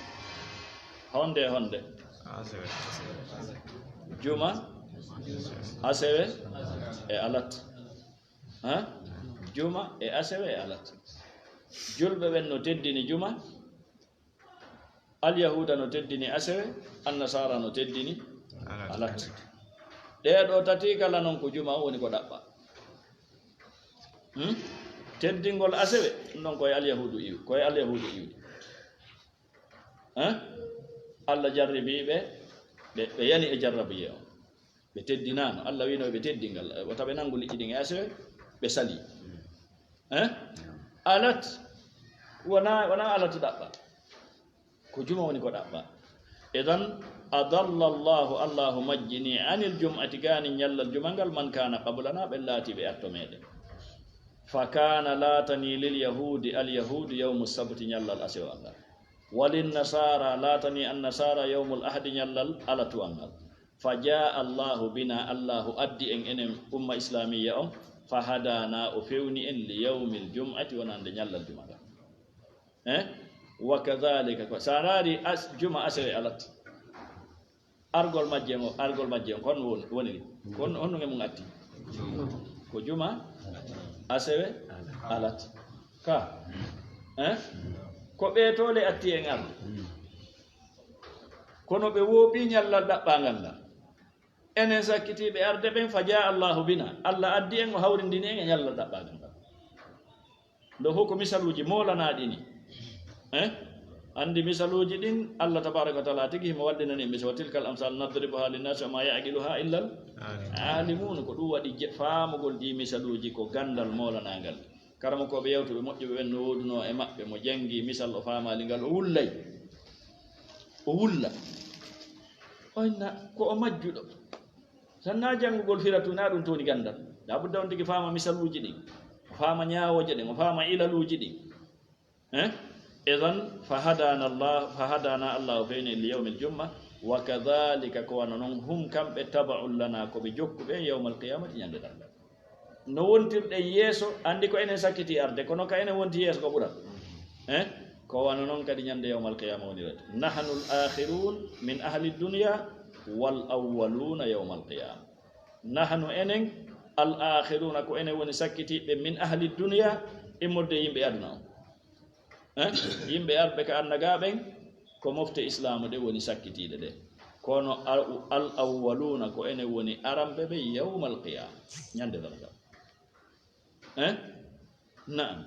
honde juma asewe e alat juma e asewe e alat julɓe ɓen no teddini juma alyahuda no teddini asewe annasara no teddini alat ɗeɗo tati kala noon ko juma woni ko ɗaɓɓa teddingol asewe ɗum ɗon koye alyahudu iwdi allah jarribiɓe ɓe yani e jarrabiye o ɓe teddinano allah wino ɓe teddingal wata ɓe nangu liƴƴi ɗin e asewe ɓe sali alat wona alat ɗaɓɓa ko juma woni ko ɗaɓɓa idan adalla allahu majjini anil jum'ati gani ñallal jumangal man kana qablana ɓen laatiɓe atto meɗen fa kana latani lil yahudi alyahudu yawmu sabti ñallal asew allah walin nasara latani annasara yawmul ahdi ñallal alatuwangal fa jaa allahu bina allahu addi en enen umma islamiya on fa hadana o fewni en li yawmil jum'ati wonande ñallal jumagal wa kadhalika ko sarari juma asewe alat argol majje kon woni kon honno nge mum atti ko juma asewe alat ka ko ɓeetole atti en arde kono ɓe wooɓi ñallal ɗaɓɓangal ngal enen sakkitiɓe arde ɓen fa jaa allahu bina allah addi en o hawrindini en e ñallal ɗaɓɓangal ngal ndo hoko misaluji molanaɗi ni andi misaluji ɗin allah tabaraka wa taala tigi himo wallinani misal wa tilkal amsal nadribuha linnasi wa ma yaqiluha illa alimun ko ɗum waɗi faamugol ɗi misaluji ko gandal molanagal karamo koɓe yewtuɓe moƴƴuɓe ɓen no woduno e maɓɓe mo jangi misal o famali ngal o wulla oyna ko o majjuɗo tan na janngugol firatu na ɗum toni gandal labudda on tigi fama misaluji ɗin o fama ñawoje ɗin o fama ilaluji ɗin idan fahadana allahu feyni li yawmil jumma wa kadhalika ko wana noon hum kamɓe tabaun lana koɓe jokkuɓe yawmal qiyamati ñande ɗalla no wontirɗe yeeso andi ko enen sakkiti arde kono ka enen wonti yeeso ko ɓurat ko wana noon kadi ñande yawmal qiyama wonirata nahnu l akhirun min ahli dunya wal awwaluna yawmal qiyama nahnu enen al akhiruna ko enen woni sakkitiɓe min ahli dunya immorde yimɓe aduna o yimɓe arɓe ka annagaɓen ko mofte islamu ɗe woni sakkitiɗe ɗe kono al awwaluna ko ene woni aramɓe ɓe yawmal qiyama ñande dargal naam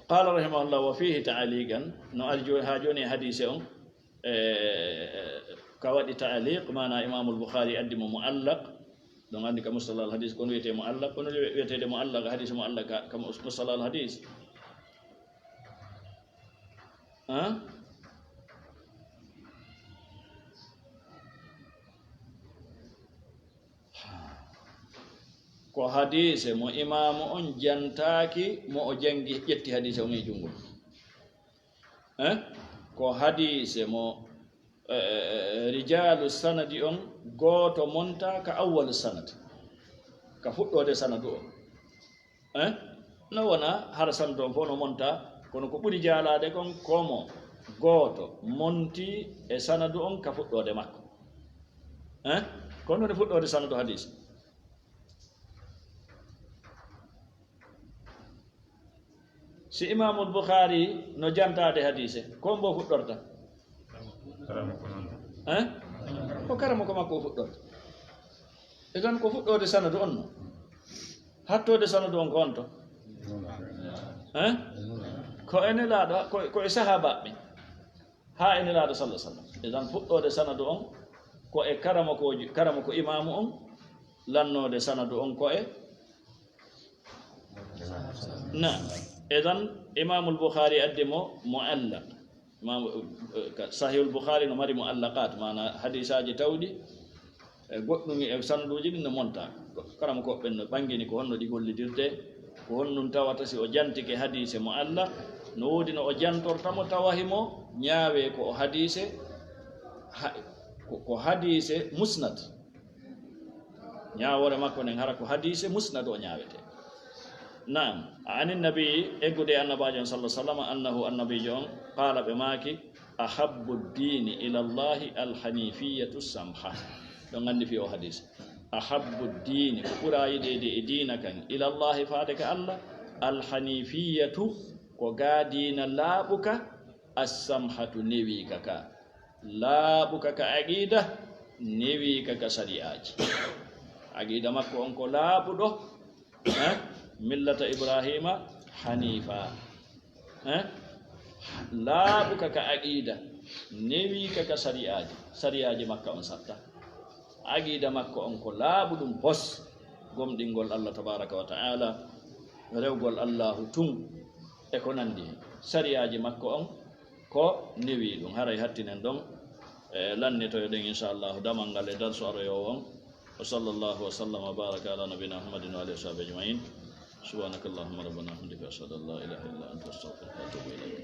qala rahimahullah wa fihi taaliqan no ari ha joni hadise on ka waɗi taaliq mana imamul bukhari addi mo muallaq ɗon andi ka mustalah al hadis kono wiyete muallaq kono wiyetede muallaq hadis muallaq ka mustalah al hadis ko hadise mo imamu on jantaki mo o jangi ƴetti hadise on e jungo ko hadise mo rijalu sanadi on goto monta ka awwalu sanad ka fuɗɗode sanadu o no wona har sanadu on fof no monta kono ko ɓuri jaalade kon komo gooto monti e sanadu on ka fuɗɗode makko kono woni fuɗɗode sanadu hadis si imamul bukhari no jantade hadise ko mbo fuɗɗorta ko karamo ko makko fuɗɗorde e tan ko fuɗɗode sanadu on no hattode sanadu on ko on to ko enelaaɗo ko e sahabaɓe ha enelaaɗo sallah sallam e tan fuɗɗode sanadu on ko e karamo ko imamu on lannode sanadu on ko e na idan imamul bukhari addi mo muallaq imam sahihul bukhari no mari muallaqat mana hadisaji tawdi goɗɗum e sanduji ɗi no monta karamo ko ɓen no ɓangini ko honno ɗi gollidirde ko honnum tawata si o jantike hadise muallaq no wodi no o jantortamo tawahimo ñaawe ko hadise musnad ñaawore makko nen hara ko hadise musnad o ñaawete نعم عن النبي إقول النبي صلى الله عليه وسلم أنه النبي قال بماكي أحب الدين إلى الله الحنيفية السمحة دون عندي في حديث أحب الدين كراي دي دينك إلى الله فاتك الله الحنيفية وقادين لابك السمحة نبيك لابك كعقيدة نبيك كسرياج عقيدة مكو أنكو لابدو ملة إبراهيم حنيفا لا بك كعقيدة نبي كسرياج مكة أنسطة عقيدة مكة أنكو لا بدون بس قم دينقول الله تبارك وتعالى رewgol الله تم ekonandi sariyaji makko on ko newi ɗum haray hattinen ɗon lannitoyoɗen inchallahu damal ngal e darsu aroyo on wa sallllahu wa sallam wa baraka ala nabina muhammadin wa alihi wa sahbihi ajmain سبحانك اللهم ربنا وبحمدك أشهد أن لا إله إلا أنت أستغفرك وأتوب إليك